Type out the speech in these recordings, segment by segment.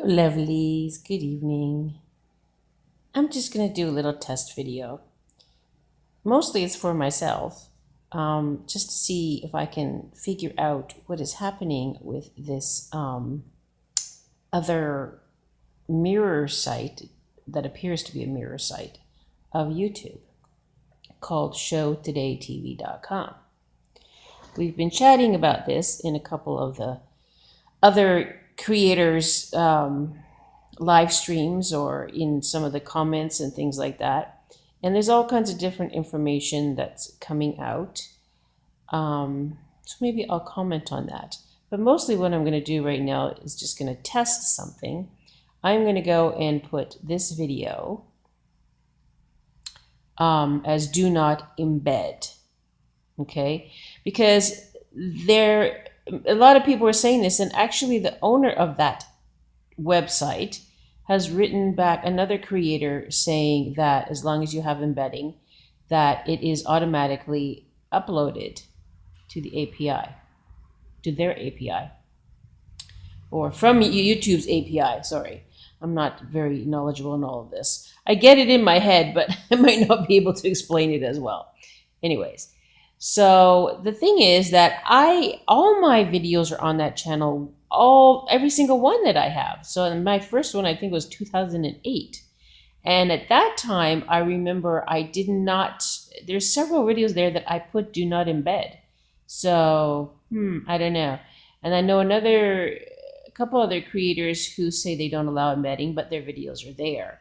Lovelies, good evening. I'm just going to do a little test video. Mostly it's for myself, just to see if I can figure out what is happening with this other mirror site that appears to be a mirror site of YouTube called showtodaytv.com. We've been chatting about this in a couple of the other creators' live streams or in some of the comments and things like that. And there's all kinds of different information that's coming out. So maybe I'll comment on that. But mostly what I'm going to do right now is just going to test something. I'm going to go and put this video as do not embed. Okay? Because a lot of people are saying this, and actually the owner of that website has written back, another creator, saying that as long as you have embedding, that it is automatically uploaded to the API, to their API, or from YouTube's API. Sorry, I'm not very knowledgeable in all of this. I get it in my head, but I might not be able to explain it as well. Anyways, so the thing is that all my videos are on that channel, every single one that I have. So my first one I think was 2008. And at that time, I remember I did not, there's several videos there that I put do not embed. So, I don't know. And I know a couple other creators who say they don't allow embedding, but their videos are there.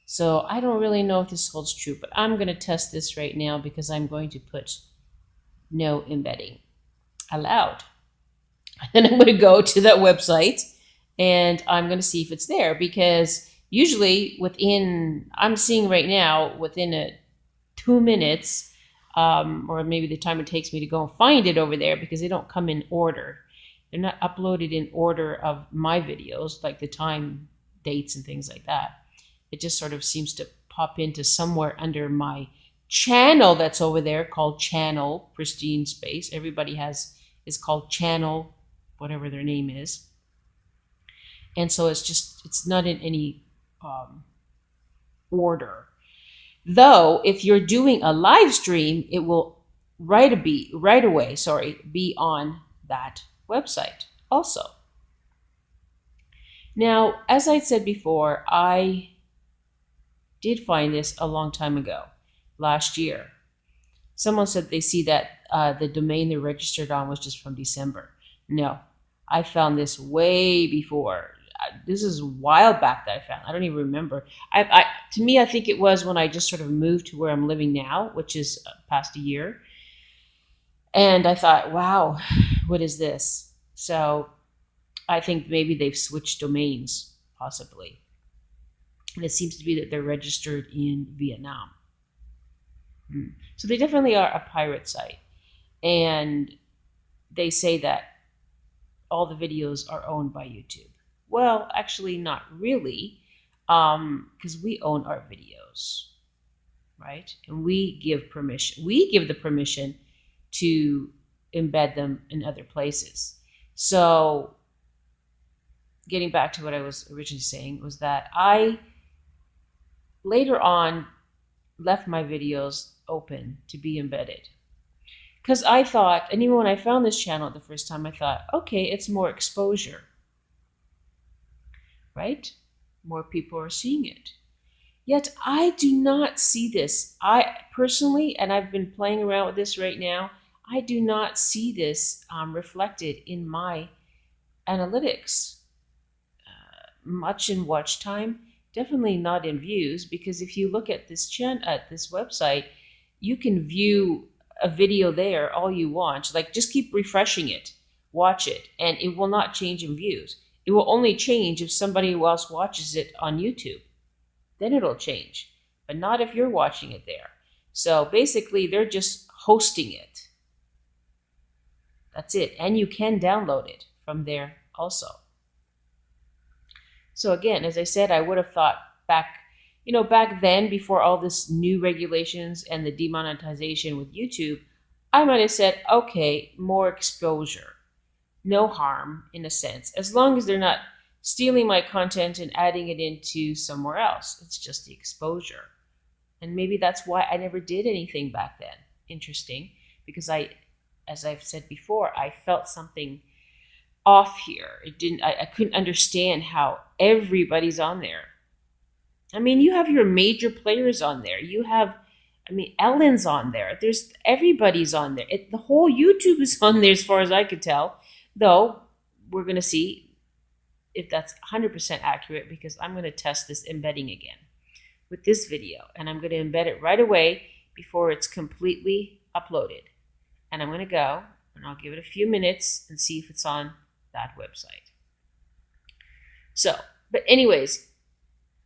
So I don't really know if this holds true, but I'm going to test this right now because I'm going to put no embedding allowed. And I'm going to go to that website and I'm going to see if it's there, because usually I'm seeing right now within 2 minutes, or maybe the time it takes me to go and find it over there, because they don't come in order. They're not uploaded in order of my videos, like the time, dates, and things like that. It just sort of seems to pop into somewhere under my channel that's over there called Channel Pristine Space. Everybody is called Channel, whatever their name is. And so it's not in any order. Though, if you're doing a live stream, it will right away be on that website also. Now, as I said before, I did find this a long time ago, last year. Someone said they see that the domain they're registered on was just from December. No, I found this way before. This is a while back that I found. I don't even remember. To me, I think it was when I just sort of moved to where I'm living now, which is past a year. And I thought, wow, what is this? So I think maybe they've switched domains, possibly. And it seems to be that they're registered in Vietnam. So they definitely are a pirate site. And they say that all the videos are owned by YouTube. Well, actually, not really, because we own our videos, right? And we give permission. We give the permission to embed them in other places. So getting back to what I was originally saying was that I later on left my videos open to be embedded. Because I thought, and even when I found this channel the first time, I thought, okay, it's more exposure, right? More people are seeing it. Yet I do not see this. I personally, and I've been playing around with this right now, I do not see this reflected in my analytics. Much in watch time, definitely not in views, because if you look at this website, you can view a video there all you want. Like, just keep refreshing it, watch it, and it will not change in views. It will only change if somebody else watches it on YouTube. Then it'll change, but not if you're watching it there. So basically, they're just hosting it. That's it. And you can download it from there also. So again, as I said, I would have thought back then, before all this new regulations and the demonetization with YouTube, I might have said, okay, more exposure, no harm in a sense, as long as they're not stealing my content and adding it into somewhere else. It's just the exposure. And maybe that's why I never did anything back then. Interesting, because as I've said before, I felt something off here. I couldn't understand how everybody's on there. I mean, you have your major players on there. Ellen's on there. Everybody's on there. The whole YouTube is on there as far as I could tell. Though, we're going to see if that's 100% accurate, because I'm going to test this embedding again with this video. And I'm going to embed it right away before it's completely uploaded. And I'm going to go and I'll give it a few minutes and see if it's on that website. So, but anyways,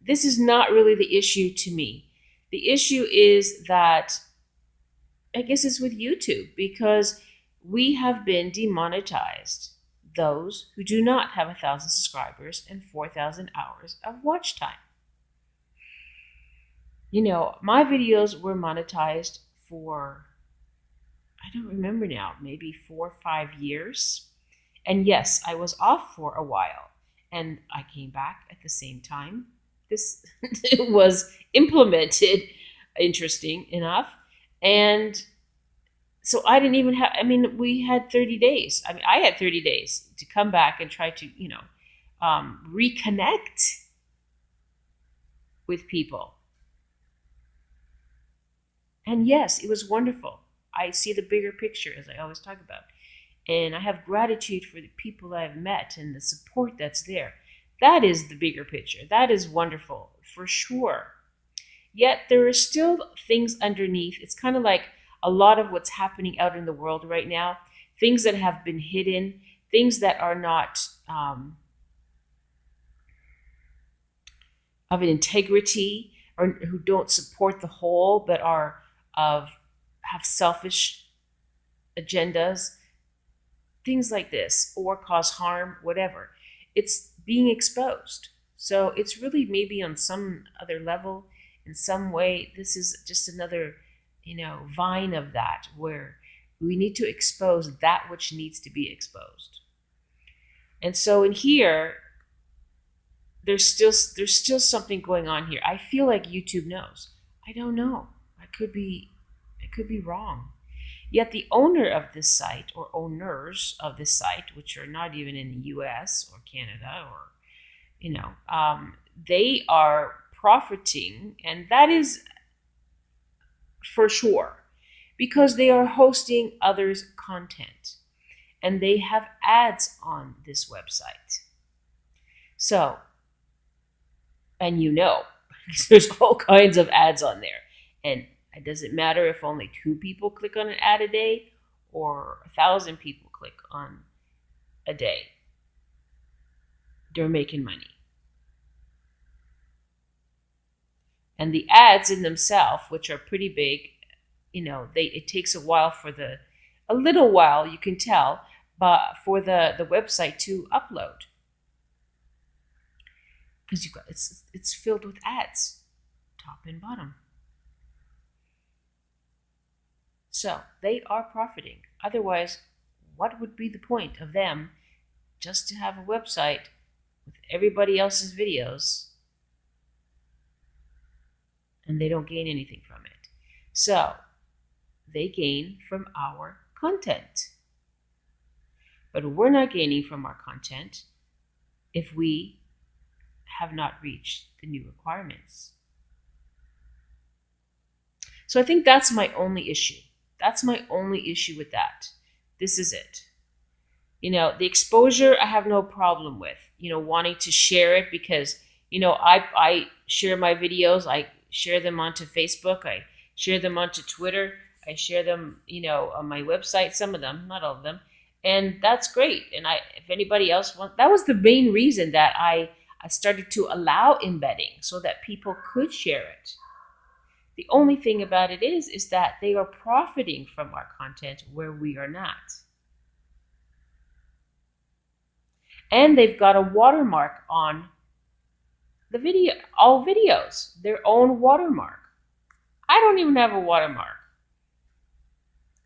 this is not really the issue to me. The issue is that, I guess it's with YouTube, because we have been demonetized, those who do not have 1,000 subscribers and 4,000 hours of watch time. You know, my videos were monetized for, I don't remember now, maybe 4 or 5 years. And yes, I was off for a while and I came back at the same time. This was implemented, interesting enough. And so I didn't even have, we had 30 days. I had 30 days to come back and try to, reconnect with people. And yes, it was wonderful. I see the bigger picture, as I always talk about. And I have gratitude for the people I've met and the support that's there. That is the bigger picture. That is wonderful, for sure. Yet there are still things underneath. It's kind of like a lot of what's happening out in the world right now, things that have been hidden, things that are not of an integrity, or who don't support the whole, but have selfish agendas, things like this, or cause harm, whatever. It's being exposed. So it's really maybe on some other level, in some way, this is just another, vine of that, where we need to expose that which needs to be exposed. And so in here, there's still something going on here. I feel like YouTube knows. I don't know. I could be wrong. Yet the owner of this site, or owners of this site, which are not even in the US or Canada, or they are profiting, and that is for sure, because they are hosting others' content and they have ads on this website. So, and there's all kinds of ads on there, and it doesn't matter if only 2 people click on an ad a day or 1,000 people click on a day. They're making money. And the ads in themselves, which are pretty big, it takes a little while, you can tell, but for the website to upload. Because it's filled with ads, top and bottom. So they are profiting. Otherwise, what would be the point of them just to have a website with everybody else's videos and they don't gain anything from it? So they gain from our content. But we're not gaining from our content if we have not reached the new requirements. So I think that's my only issue. That's my only issue with that. This is it. The exposure I have no problem with, wanting to share it, because, I share my videos. I share them onto Facebook. I share them onto Twitter. I share them, on my website, some of them, not all of them. And that's great. And if anybody else wants, that was the main reason that I started to allow embedding, so that people could share it. The only thing about it is that they are profiting from our content where we are not. And they've got a watermark on the video, all videos, their own watermark. I don't even have a watermark.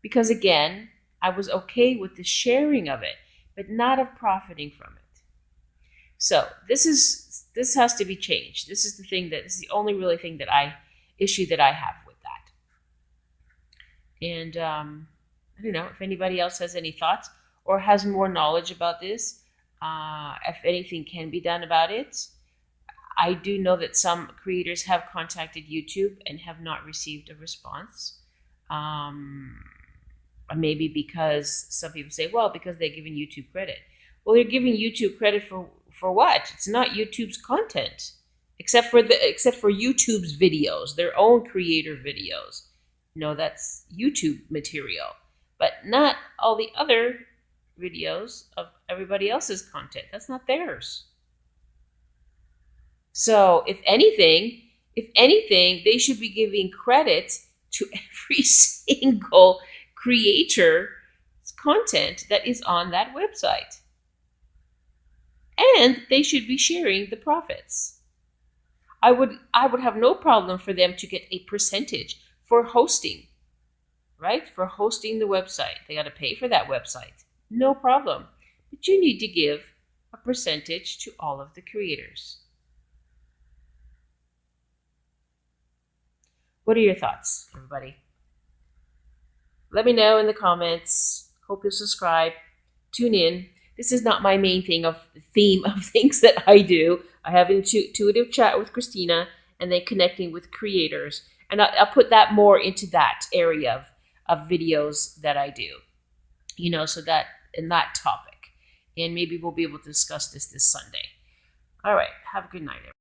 Because again, I was okay with the sharing of it, but not of profiting from it. So this has to be changed. This is the only really thing issue that I have with that. And I don't know if anybody else has any thoughts or has more knowledge about this. If anything can be done about it. I do know that some creators have contacted YouTube and have not received a response. Maybe because some people say, well, because they're giving YouTube credit. Well, they're giving YouTube credit for what? It's not YouTube's content, except for YouTube's videos, their own creator videos. That's YouTube material, but not all the other videos of everybody else's content. That's not theirs. So if anything, they should be giving credit to every single creator's content that is on that website. And they should be sharing the profits. I would have no problem for them to get a percentage for hosting, right? For hosting the website. They got to pay for that website. No problem. But you need to give a percentage to all of the creators. What are your thoughts, everybody? Let me know in the comments. Hope you'll subscribe. Tune in. This is not my main theme of things that I do. I have an intuitive chat with Christina and then connecting with creators. And I'll put that more into that area of videos that I do. So that in that topic. And maybe we'll be able to discuss this Sunday. All right. Have a good night, everyone.